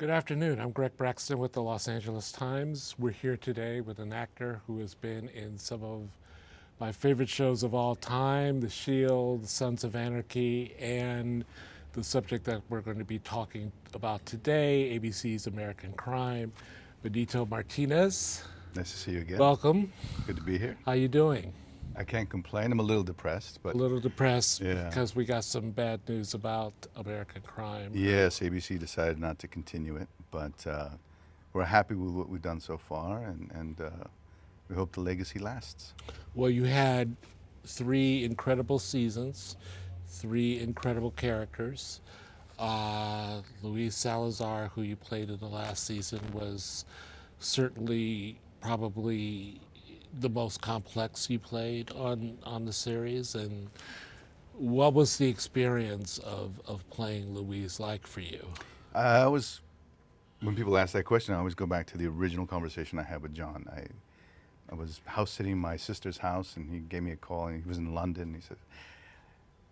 Good afternoon. I'm Greg Braxton with the Los Angeles Times. We're here today with an actor who has been in some of my favorite shows of all time, The Shield, Sons of Anarchy, and the subject that we're going to be talking about today, ABC's American Crime, Benito Martinez. Nice to see you again. Welcome. Good to be here. How you doing? I can't complain. I'm a little depressed, A but little depressed yeah. because we got some bad news about American Crime. Yes, ABC decided not to continue it, but we're happy with what we've done so far, and we hope the legacy lasts. Well, you had three incredible seasons, three incredible characters. Luis Salazar, who you played in the last season, was certainly probably the most complex you played on the series. And what was the experience of playing Luis like for you? I always, when people ask that question, I always go back to the original conversation I had with John. I was house sitting in my sister's house, and he gave me a call, and he was in London, and he said,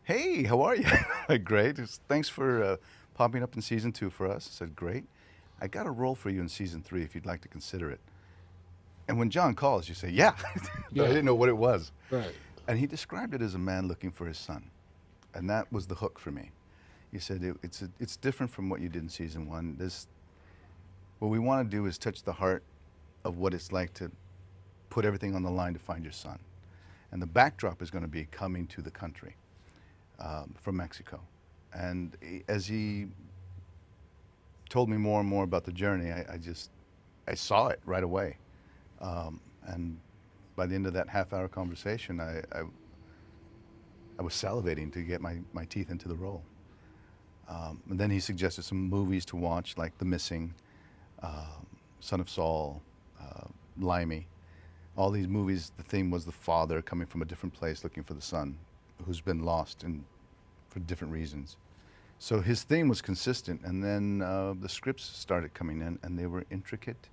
"Hey, how are you?" Like, great. Thanks for popping up in season 2 for us. I said, great. I got a role for you in season 3 if you'd like to consider it. And when John calls, you say, yeah. Yeah. I didn't know what it was. Right. And he described it as a man looking for his son. And that was the hook for me. He said, it's different from what you did in season 1. What we want to do is touch the heart of what it's like to put everything on the line to find your son. And the backdrop is going to be coming to the country from Mexico. And as he told me more and more about the journey, I saw it right away. And by the end of that half-hour conversation, I was salivating to get my teeth into the role. And then he suggested some movies to watch, like The Missing, Son of Saul, Limey. All these movies, the theme was the father coming from a different place looking for the son who's been lost for different reasons. So his theme was consistent, and then the scripts started coming in, and they were intricate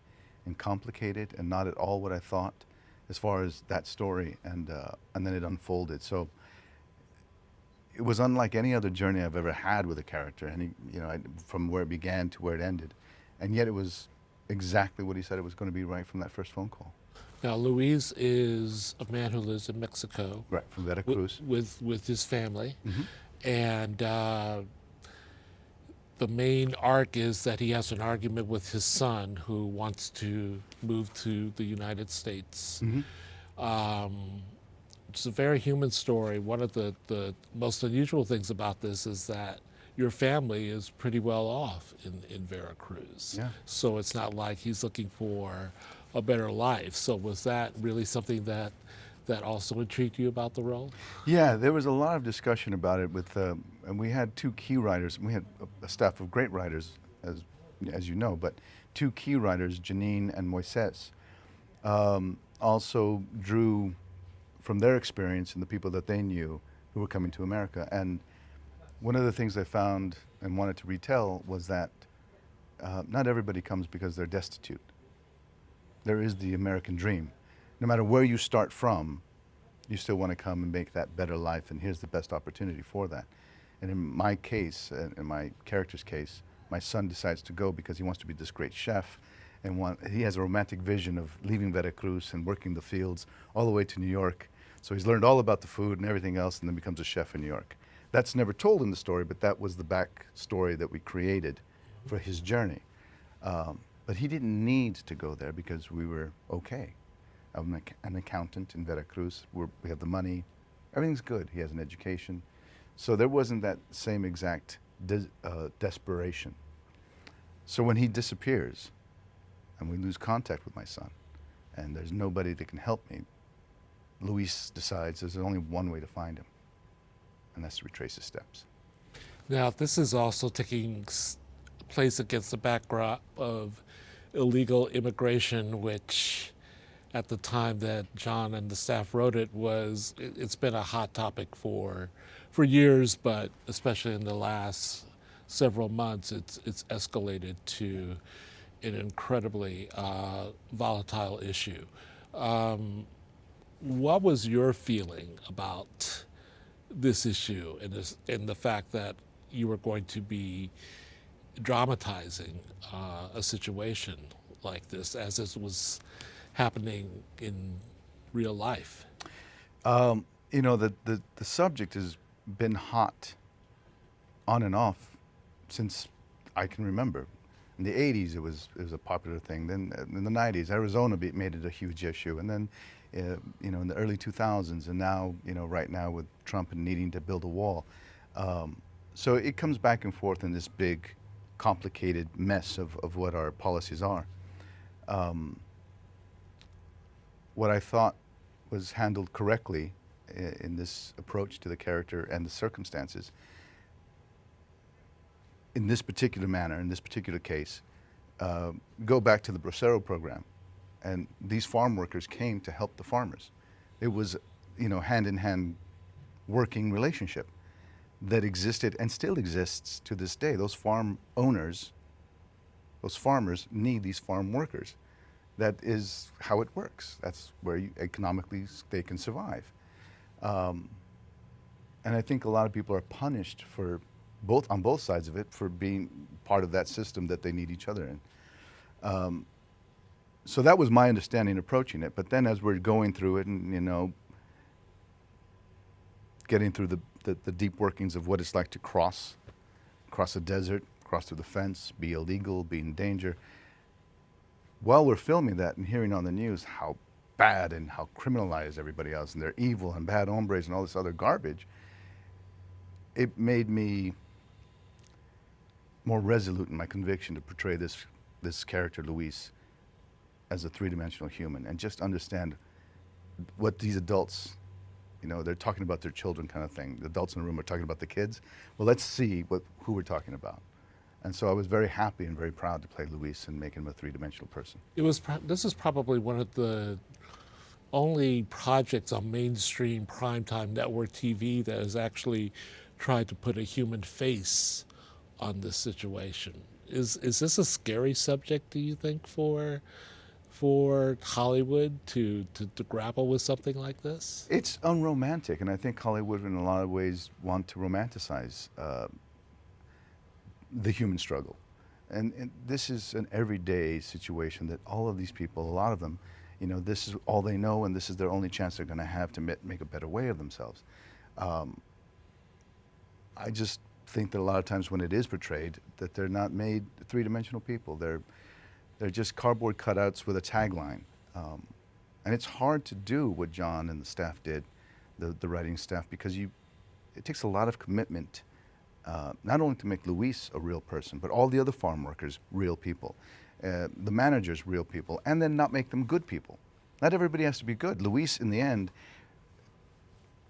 and complicated and not at all what I thought as far as that story, and then it unfolded. So it was unlike any other journey I've ever had with a character, and from where it began to where it ended, and yet it was exactly what he said it was going to be right from that first phone call. Now, Luis is a man who lives in Mexico. Right, from Veracruz. With his family. Mm-hmm. And the main arc is that he has an argument with his son who wants to move to the United States. Mm-hmm. It's a very human story. One of the most unusual things about this is that your family is pretty well off in Veracruz. Yeah. So it's not like he's looking for a better life. So was that really something that also intrigued you about the role? Yeah, there was a lot of discussion about it and we had two key writers. We had a staff of great writers, as you know, but two key writers, Janine and Moises, also drew from their experience and the people that they knew who were coming to America. And one of the things I found and wanted to retell was that not everybody comes because they're destitute. There is the American dream. No matter where you start from, you still want to come and make that better life, and here's the best opportunity for that. And in my case, in my character's case, my son decides to go because he wants to be this great chef, and he has a romantic vision of leaving Veracruz and working the fields all the way to New York. So he's learned all about the food and everything else, and then becomes a chef in New York. That's never told in the story, but that was the back story that we created for his journey. But he didn't need to go there because we were okay. I'm an accountant in Veracruz. We have the money. Everything's good. He has an education. So there wasn't that same exact desperation. So when he disappears and we lose contact with my son and there's nobody that can help me, Luis decides there's only one way to find him, and that's to retrace his steps. Now, this is also taking place against the backdrop of illegal immigration, which at the time that John and the staff wrote it it's been a hot topic for years, but especially in the last several months, it's escalated to an incredibly volatile issue. What was your feeling about this issue and the fact that you were going to be dramatizing a situation like this as it was happening in real life. You know, the subject has been hot on and off since I can remember. In the 80s, it was a popular thing. Then in the 90s, Arizona made it a huge issue. And then, you know, in the early 2000s, and now, you know, right now with Trump and needing to build a wall. So it comes back and forth in this big, complicated mess of what our policies are. What I thought was handled correctly in this approach to the character and the circumstances, in this particular manner, in this particular case, go back to the Bracero program. And these farm workers came to help the farmers. It was, you know, hand-in-hand working relationship that existed and still exists to this day. Those farm owners, those farmers need these farm workers. That is how it works. That's where economically they can survive. And I think a lot of people are punished for on both sides of it for being part of that system that they need each other in. So that was my understanding approaching it. But then as we're going through it and, you know, getting through the deep workings of what it's like to cross a desert, cross through the fence, be illegal, be in danger, while we're filming that and hearing on the news how bad and how criminalized everybody else and they're evil and bad hombres and all this other garbage, it made me more resolute in my conviction to portray this character, Luis, as a three-dimensional human and just understand what these adults, you know, they're talking about their children kind of thing. The adults in the room are talking about the kids. Well, let's see who we're talking about. And so I was very happy and very proud to play Luis and make him a three-dimensional person. This is probably one of the only projects on mainstream primetime network TV that has actually tried to put a human face on this situation. Is this a scary subject, do you think, for Hollywood to grapple with something like this? It's unromantic, and I think Hollywood in a lot of ways want to romanticize the human struggle. And this is an everyday situation that all of these people, a lot of them, you know, this is all they know and this is their only chance they're going to have to make a better way of themselves. I just think that a lot of times when it is portrayed that they're not made three-dimensional people. They're just cardboard cutouts with a tagline. And it's hard to do what John and the staff did, the writing staff, because it takes a lot of commitment, not only to make Luis a real person, but all the other farm workers real people, the managers real people, and then not make them good people. Not everybody has to be good. Luis, in the end,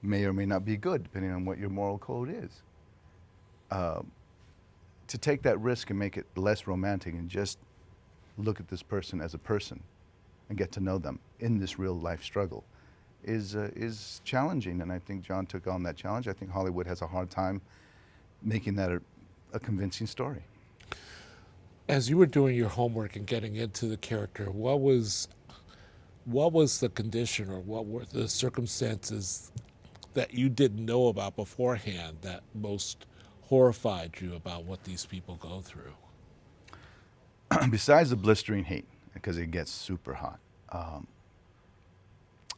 may or may not be good, depending on what your moral code is. To take that risk and make it less romantic and just look at this person as a person and get to know them in this real life struggle is challenging, and I think John took on that challenge. I think Hollywood has a hard time making that a convincing story. As you were doing your homework and getting into the character, what was the condition or what were the circumstances that you didn't know about beforehand that most horrified you about what these people go through? Besides the blistering heat, because it gets super hot,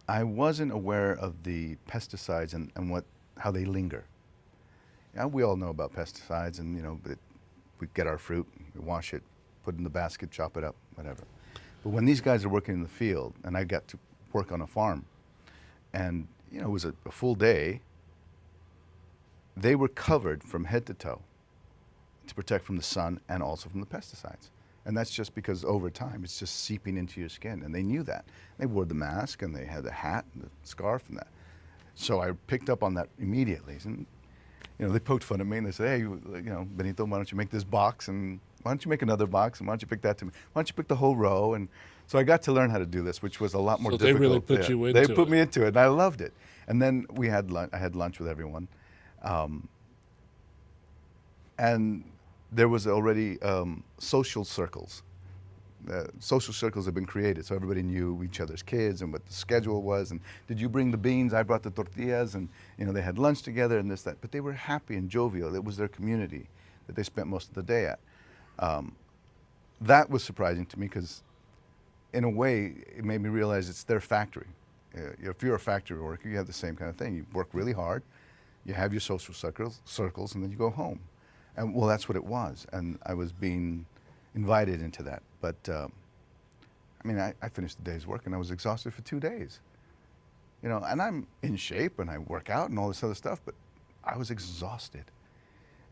I wasn't aware of the pesticides and how they linger. Yeah, we all know about pesticides, and you know, we get our fruit, we wash it, put it in the basket, chop it up, whatever. But when these guys are working in the field, and I got to work on a farm, and you know, it was a full day, they were covered from head to toe to protect from the sun and also from the pesticides. And that's just because over time it's just seeping into your skin, and they knew that. They wore the mask and they had the hat and the scarf and that. So I picked up on that immediately. And you know, they poked fun at me and they said, "Hey, you know, Benito, why don't you make this box, and why don't you make another box, and why don't you pick that to me? Why don't you pick the whole row?" And so I got to learn how to do this, which was a lot more difficult. They really put you into it. They put me into it, and I loved it. And then I had lunch with everyone. And there was already social circles. Social circles have been created, so everybody knew each other's kids and what the schedule was. And did you bring the beans? I brought the tortillas, and you know, they had lunch together and this, that. But they were happy and jovial. It was their community that they spent most of the day at. That was surprising to me because, in a way, it made me realize it's their factory. If you're a factory worker, you have the same kind of thing. You work really hard, you have your social circles, and then you go home. And well, that's what it was. And I was being invited into that. But I mean, I finished the day's work and I was exhausted for 2 days. You know, and I'm in shape and I work out and all this other stuff, but I was exhausted.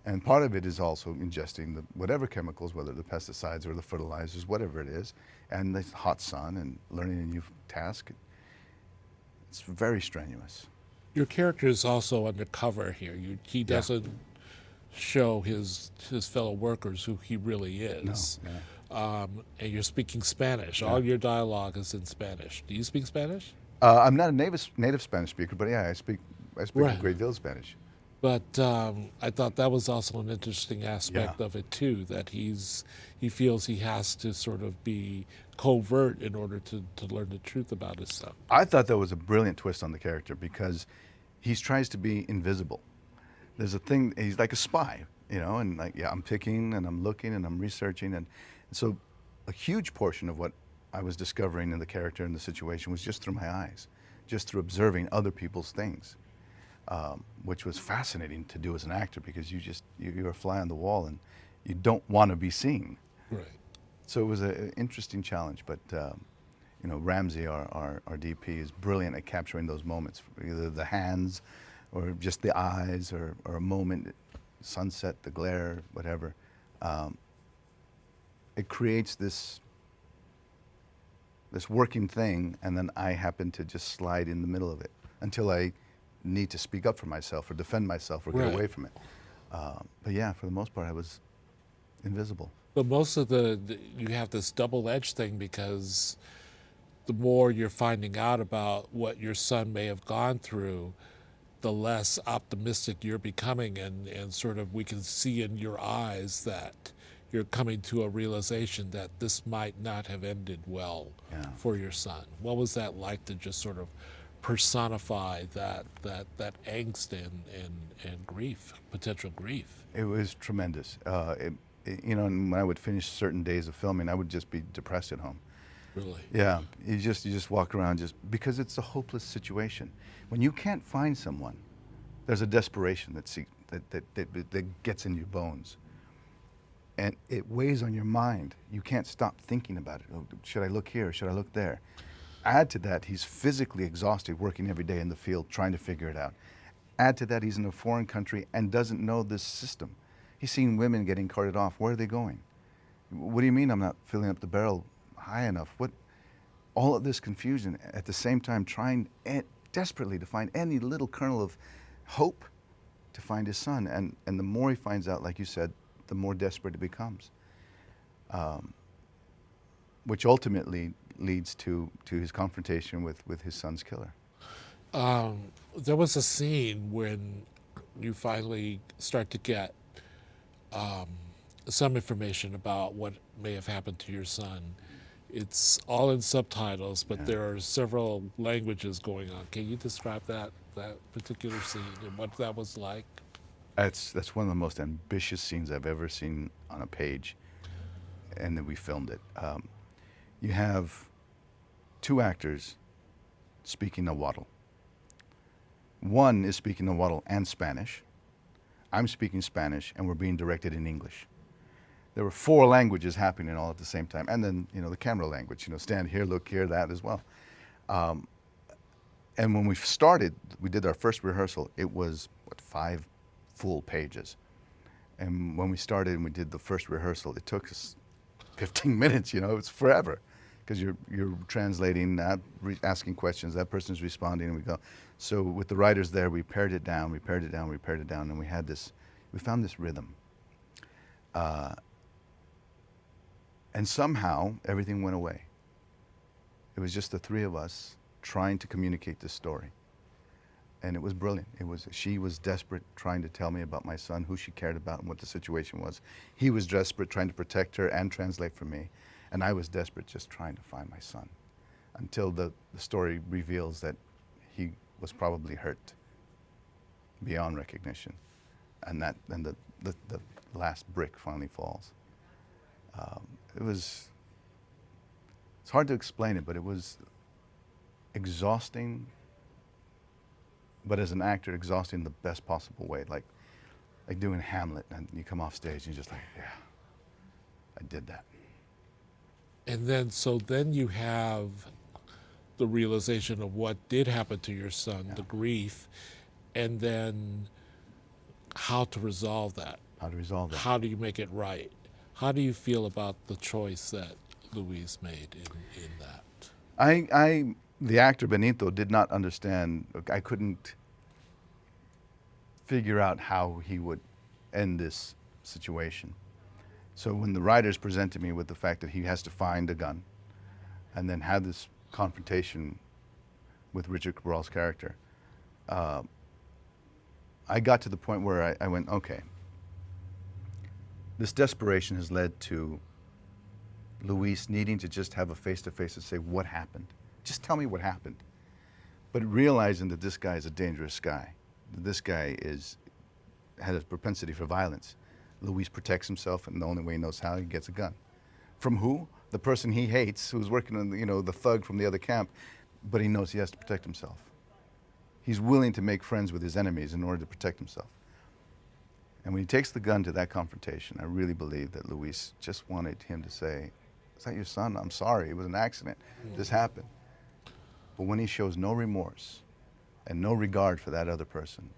And part of it is also ingesting the whatever chemicals, whether the pesticides or the fertilizers, whatever it is, and the hot sun and learning a new task. It's very strenuous. Your character is also undercover here. He doesn't show his fellow workers who he really is. No, yeah. And you're speaking Spanish. All your dialogue is in Spanish. Do you speak Spanish? I'm not a native Spanish speaker, but yeah, I speak Right. a great deal of Spanish. But I thought that was also an interesting aspect Yeah. of it too. That he feels he has to sort of be covert in order to learn the truth about his son. I thought that was a brilliant twist on the character because he tries to be invisible. There's a thing, he's like a spy, you know, and like, yeah, I'm picking and I'm looking and I'm researching. And so a huge portion of what I was discovering in the character and the situation was just through my eyes, just through observing other people's things, which was fascinating to do as an actor because you're a fly on the wall and you don't want to be seen. Right. So it was an interesting challenge, but you know, Ramsey, our DP, is brilliant at capturing those moments, either the hands or just the eyes or a moment, sunset, the glare, whatever. It creates this working thing, and then I happen to just slide in the middle of it until I need to speak up for myself or defend myself or get Right. away from it. But yeah, for the most part, I was invisible. But most of you have this double-edged thing because the more you're finding out about what your son may have gone through, the less optimistic you're becoming, and sort of we can see in your eyes that you're coming to a realization that this might not have ended well Yeah. for your son. What was that like to just sort of personify that angst and grief, potential grief? It was tremendous. You know, and when I would finish certain days of filming, I would just be depressed at home. Really? Yeah, you just walk around just because it's a hopeless situation. When you can't find someone, there's a desperation that gets in your bones, and it weighs on your mind. You can't stop thinking about it. Oh, should I look here? Should I look there? Add to that, he's physically exhausted, working every day in the field, trying to figure it out. Add to that, he's in a foreign country and doesn't know this system. He's seen women getting carted off. Where are they going? What do you mean I'm not filling up the barrel high enough? What? All of this confusion at the same time trying desperately to find any little kernel of hope to find his son. And the more he finds out, like you said, the more desperate it becomes. Which ultimately leads to his confrontation with his son's killer. There was a scene when you finally start to get some information about what may have happened to your son. It's all in subtitles, but there are several languages going on. Can you describe that particular scene and what that was like? That's one of the most ambitious scenes I've ever seen on a page, and then we filmed it. You have two actors speaking Nahuatl. One is speaking Nahuatl and Spanish. I'm speaking Spanish, and we're being directed in English. There were 4 languages happening all at the same time, and then the camera language. Stand here, look here, that as well. And when we started, we did our first rehearsal. It was 5 full pages. And when we started and we did the first rehearsal, it took us 15 minutes. It was forever, because you're translating, asking questions. That person's responding, and we go. So with the writers there, we pared it down, and we found this rhythm. And somehow everything went away. It was just the 3 of us trying to communicate this story. And it was brilliant. She was desperate, trying to tell me about my son, who she cared about and what the situation was. He was desperate, trying to protect her and translate for me. And I was desperate, just trying to find my son, until the story reveals that he was probably hurt beyond recognition. And the last brick finally falls. It was, it's hard to explain it, but it was exhausting, but as an actor, exhausting in the best possible way. Like doing Hamlet, and you come off stage and you're just like, yeah, I did that. And then, so then you have the realization of what did happen to your son, the grief, and then how to resolve that. How to resolve that. How do you make it right? How do you feel about the choice that Luis made in that? The actor Benito did not understand. I couldn't figure out how he would end this situation. So when the writers presented me with the fact that he has to find a gun and then have this confrontation with Richard Cabral's character, I got to the point where I went, okay, this desperation has led to Luis needing to just have a face-to-face and say, what happened? Just tell me what happened. But realizing that this guy is a dangerous guy, that this guy had a propensity for violence. Luis protects himself, and the only way he knows how, he gets a gun. From who? The person he hates, who's working on, the thug from the other camp, but he knows he has to protect himself. He's willing to make friends with his enemies in order to protect himself. And when he takes the gun to that confrontation, I really believe that Luis just wanted him to say, is that your son? I'm sorry, it was an accident. This happened. But when he shows no remorse and no regard for that other person,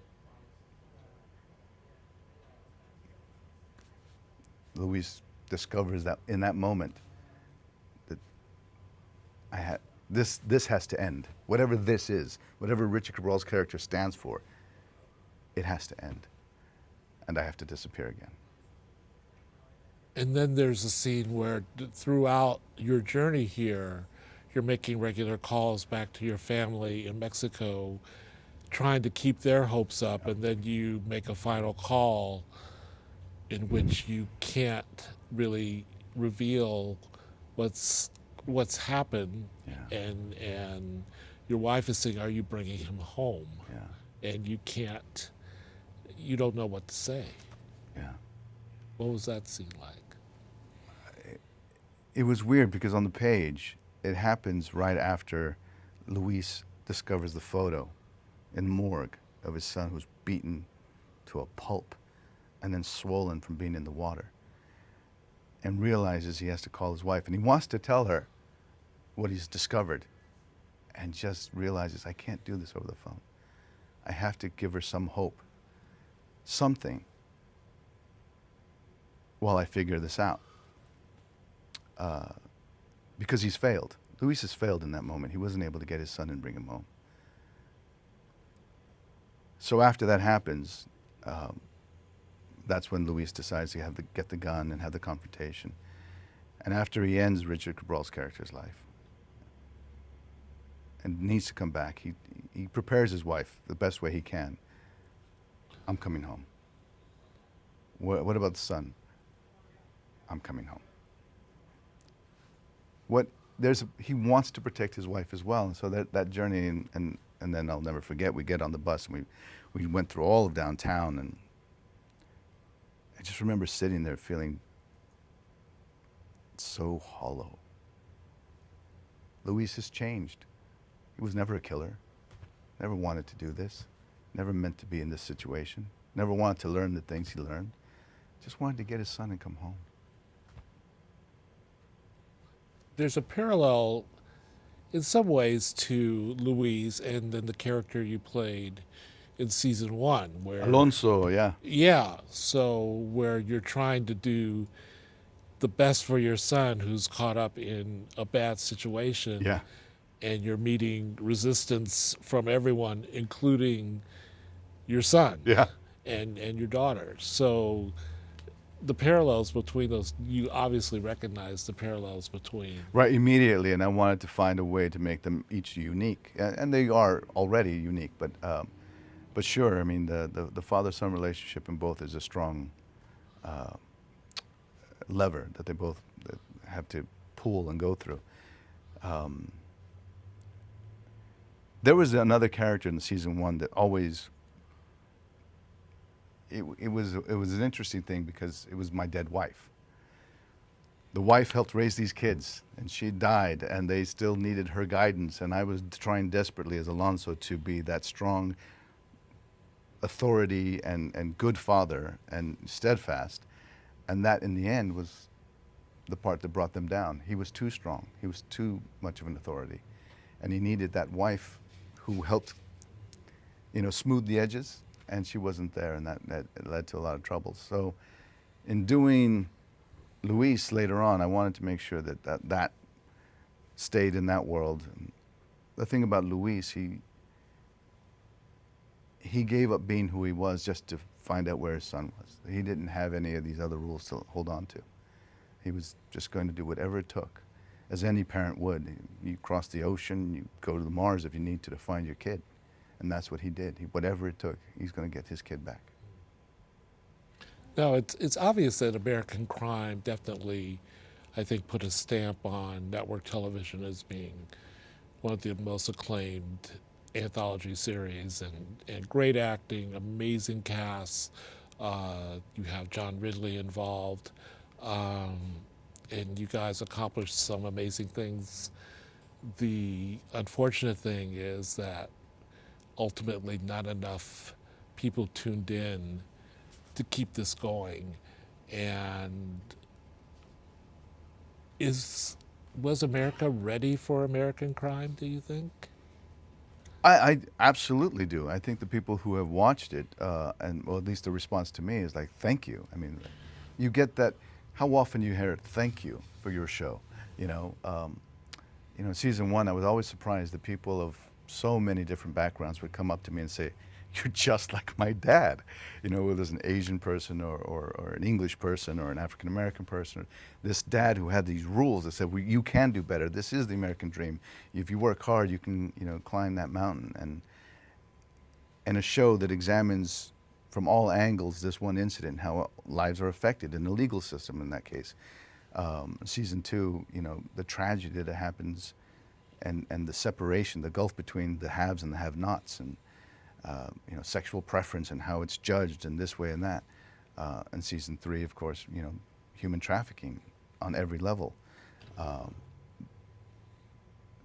Luis discovers that in that moment that this has to end. Whatever this is, whatever Richard Cabral's character stands for, it has to end. And I have to disappear again. And then there's a scene where throughout your journey here, you're making regular calls back to your family in Mexico, trying to keep their hopes up, and then you make a final call in which you can't really reveal what's happened, Yeah. and your wife is saying, "Are you bringing him home?" Yeah. And you don't know what to say. Yeah. What was that scene like? It was weird because on the page, it happens right after Luis discovers the photo in the morgue of his son who's beaten to a pulp and then swollen from being in the water, and realizes he has to call his wife. And he wants to tell her what he's discovered, and just realizes, I can't do this over the phone. I have to give her some hope, something, while I figure this out. Because he's failed. Luis has failed in that moment. He wasn't able to get his son and bring him home. So after that happens, that's when Luis decides to get the gun and have the confrontation. And after he ends Richard Cabral's character's life and needs to come back, he prepares his wife the best way he can. I'm coming home. What about the son? I'm coming home. He wants to protect his wife as well. And so that journey, and then I'll never forget, we get on the bus and we went through all of downtown, and I just remember sitting there feeling so hollow. Luis has changed. He was never a killer, never wanted to do this, never meant to be in this situation, never wanted to learn the things he learned, just wanted to get his son and come home. There's a parallel in some ways to Luis and then the character you played in season 1, where Alonso, yeah. Yeah, so where you're trying to do the best for your son who's caught up in a bad situation. Yeah. And you're meeting resistance from everyone, including your son. Yeah. And your daughter. So the parallels between those, you obviously recognize the parallels between. Right, immediately, and I wanted to find a way to make them each unique. And they are already unique, but sure, I mean, the father-son relationship in both is a strong lever that they both have to pull and go through. There was another character in the season 1 that always, it was an interesting thing because it was my dead wife. the wife helped raise these kids, and she died, and they still needed her guidance. And I was trying desperately as Alonso to be that strong authority and good father and steadfast. And that, in the end, was the part that brought them down. He was too strong. He was too much of an authority. And he needed that wife who helped, smooth the edges, and she wasn't there, and that led to a lot of trouble. So in doing Luis later on, I wanted to make sure that stayed in that world. And the thing about Luis, he gave up being who he was just to find out where his son was. He didn't have any of these other rules to hold on to. He was just going to do whatever it took, as any parent would. You cross the ocean, you go to the Mars if you need to find your kid. And that's what he did. Whatever it took, he's going to get his kid back. Now, it's obvious that American Crime definitely, I think, put a stamp on network television as being one of the most acclaimed anthology series, and great acting, amazing casts. You have John Ridley involved, and you guys accomplished some amazing things. The unfortunate thing is that ultimately not enough people tuned in to keep this going. And was America ready for American Crime, do you think? I absolutely do. I think the people who have watched it, and well, at least the response to me is like, thank you. I mean, you get that. How often you hear thank you for your show? Season one, I was always surprised that people of so many different backgrounds would come up to me and say, "You're just like my dad." Whether it's an Asian person or an English person or an African American person, this dad who had these rules that said, well, "You can do better. This is the American dream. If you work hard, you can, climb that mountain." And a show that examines from all angles this one incident, how lives are affected in the legal system in that case. Season two, the tragedy that happens, and the separation, the gulf between the haves and the have-nots, and sexual preference and how it's judged in this way and that. And season three, of course, human trafficking on every level.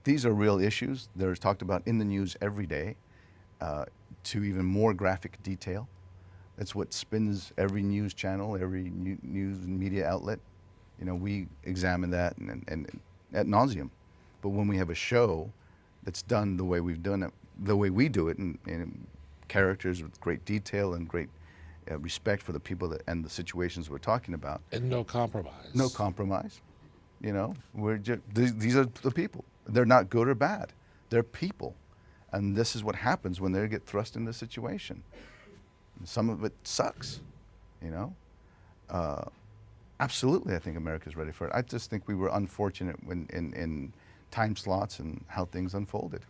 These are real issues. They're talked about in the news every day, to even more graphic detail. It's what spins every news channel, every news and media outlet. We examine that and ad nauseum. But when we have a show that's done the way we've done it, the way we do it, and characters with great detail and great respect for the people and the situations we're talking about. And no compromise. No compromise. We're just, these are the people. They're not good or bad. They're people. And this is what happens when they get thrust in this situation. Some of it sucks, Absolutely, I think America's ready for it. I just think we were unfortunate when in time slots and how things unfolded.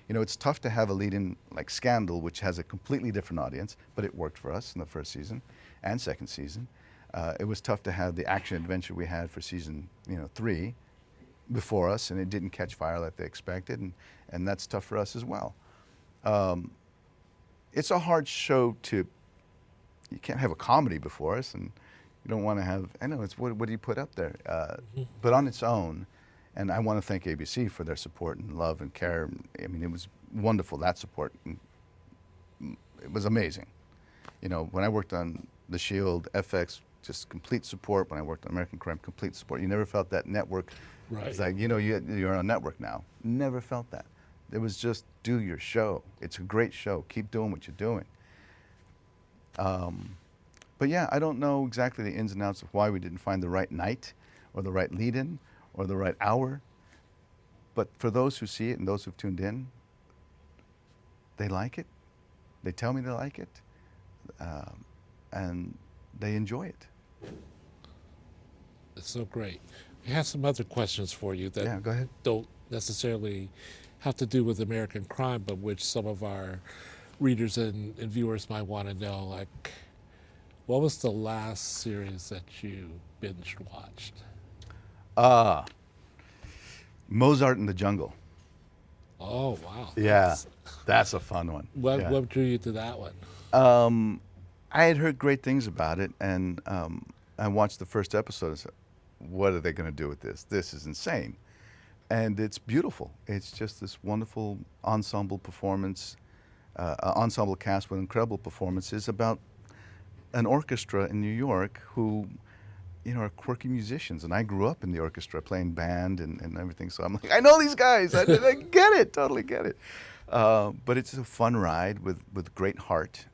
It's tough to have a lead-in like Scandal, which has a completely different audience, but it worked for us in the first season and second season. It was tough to have the action-adventure we had for season 3 before us, and it didn't catch fire like they expected, and that's tough for us as well. It's a hard show to, you can't have a comedy before us, and you don't want to have, I know, it's what do you put up there? But on its own, and I want to thank ABC for their support and love and care. I mean, it was wonderful, that support. It was amazing. When I worked on The Shield, FX, just complete support. When I worked on American Crime, complete support. You never felt that network. Right. It's like, you're on a network now. Never felt that. It was just, do your show. It's a great show. Keep doing what you're doing. But yeah, I don't know exactly the ins and outs of why we didn't find the right night or the right lead-in or the right hour. But for those who see it and those who've tuned in, they like it. They tell me they like it. And they enjoy it. It's so great. We have some other questions for you that go ahead. don't necessarily have to do with American Crime, but which some of our readers and viewers might want to know. Like, what was the last series that you binge watched? Mozart in the Jungle. Oh, wow. Yeah, that's a fun one. What drew you to that one? I had heard great things about it, and I watched the first episode and said, what are they going to do with this? This is insane. And it's beautiful. It's just this wonderful ensemble performance, ensemble cast with incredible performances about an orchestra in New York who, you know, are quirky musicians. And I grew up in the orchestra playing band and everything. So I'm like, I know these guys. I get it, totally get it. But it's a fun ride with great heart,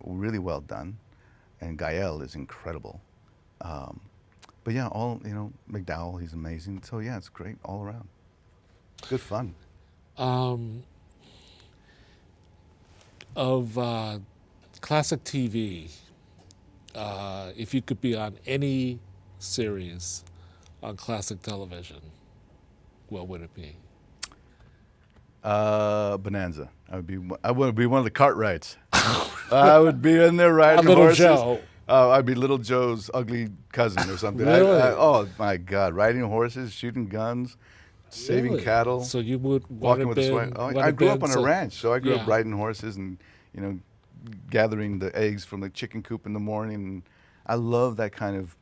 really well done. And Gael is incredible. But yeah, all, you know, McDowell, he's amazing. So yeah, it's great all around. Good fun. Of classic TV, if you could be on any series on classic television, what would it be? Bonanza. I would be one of the Cartwrights. I would be in there riding Little horses. Joe. I'd be Little Joe's ugly cousin or something. Really? Oh my God! Riding horses, shooting guns, saving Really? cattle, So you would walking with a swag. I grew up on a ranch, so I grew up Yeah. riding horses and, you know, gathering the eggs from the chicken coop in the morning. And I love that kind of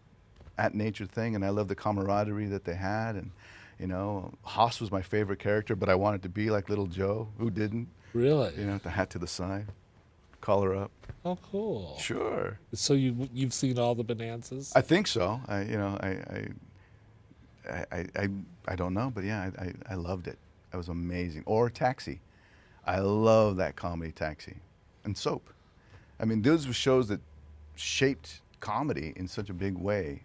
at nature thing, and I love the camaraderie that they had. And you know, Haas was my favorite character, but I wanted to be like Little Joe. Who didn't? Really? You know, the hat to the side, collar up. Oh, cool. Sure. So you've seen all the Bonanzas? I think so. I don't know, but yeah, I loved it. It was amazing. Or Taxi. I love that comedy, Taxi. And Soap. I mean, those were shows that shaped comedy in such a big way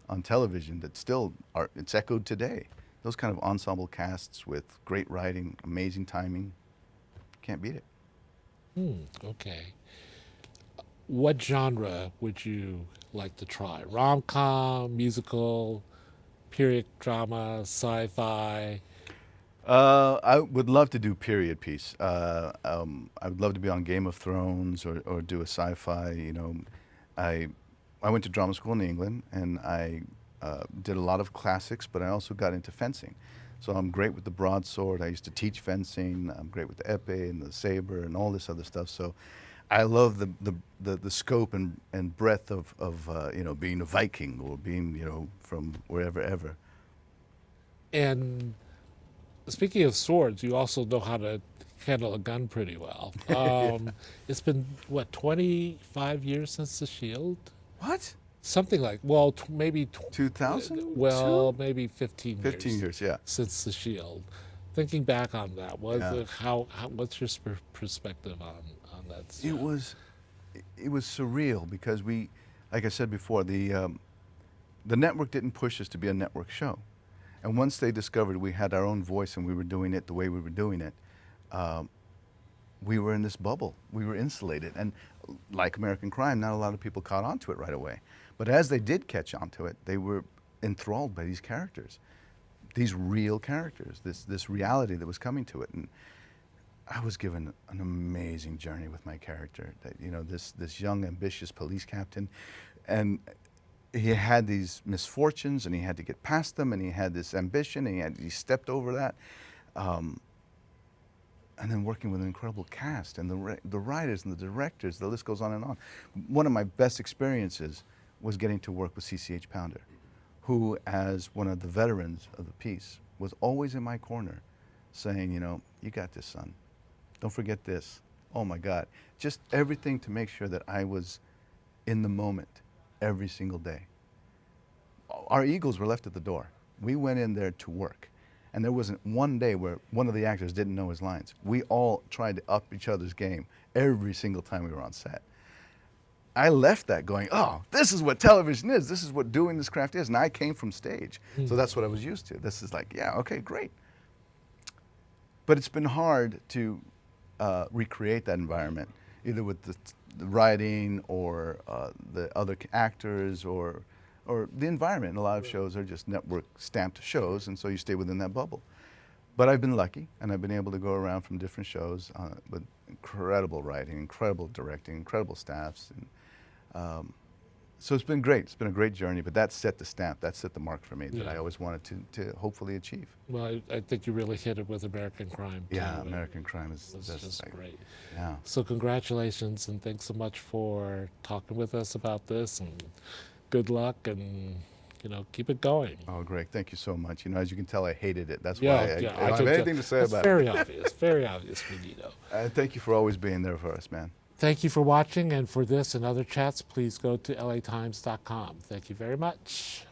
on television that still are, it's echoed today. Those kind of ensemble casts with great writing, amazing timing. Can't beat it. Okay. What genre would you like to try? Rom-com, musical, period drama, sci-fi? I would love to do period piece. I would love to be on Game of Thrones or do a sci-fi. You know, I went to drama school in England and I did a lot of classics, but I also got into fencing. So I'm great with the broadsword. I used to teach fencing. I'm great with the epee and the saber and all this other stuff. So I love the scope and breadth of you know, being a Viking or being, you know, from wherever ever. And speaking of swords, you also know how to handle a gun pretty well. It's been, what, 25 years since The Shield? What? Something like, well, maybe 2000? well, maybe 15 years. 15 years, yeah. Since The Shield. Thinking back on that, Yeah. how what's your perspective on that stuff? It was surreal because we, like I said before, the network didn't push us to be a network show, and once they discovered we had our own voice and we were doing it the way we were doing it, we were in this bubble. We were insulated, and like American Crime, not a lot of people caught on to it right away. But as they did catch on to it, they were enthralled by these characters, these real characters, this reality that was coming to it. And I was given an amazing journey with my character. That, you know, this young, ambitious police captain, and he had these misfortunes, and he had to get past them, and he had this ambition, and he stepped over that. And then working with an incredible cast, and the writers and the directors, the list goes on and on. One of my best experiences was getting to work with CCH Pounder, who, as one of the veterans of the piece, was always in my corner saying, you know, you got this, son. Don't forget this. Oh my God. Just everything to make sure that I was in the moment every single day. Our egos were left at the door. We went in there to work. And there wasn't one day where one of the actors didn't know his lines. We all tried to up each other's game every single time we were on set. I left that going, oh, this is what television is. This is what doing this craft is. And I came from stage. So that's what I was used to. This is like, yeah, okay, great. But it's been hard to recreate that environment, either with the writing or the other actors or the environment. A lot of shows are just network stamped shows, and so you stay within that bubble. But I've been lucky, and I've been able to go around from different shows with incredible writing, incredible directing, incredible staffs. And, so it's been great. It's been a great journey, but that set the stamp, that set the mark for me that I always wanted to hopefully achieve. Well, I think you really hit it with American Crime, too. Yeah, American Crime is just great. Yeah. So congratulations, and thanks so much for talking with us about this, and good luck, and keep it going. Oh, Greg, thank you so much. As you can tell, I hated it. That's Yeah, why I don't have think anything to say that's about very it. obvious, very obvious, Benito. And thank you for always being there for us, man. Thank you for watching, and for this and other chats, please go to latimes.com. Thank you very much.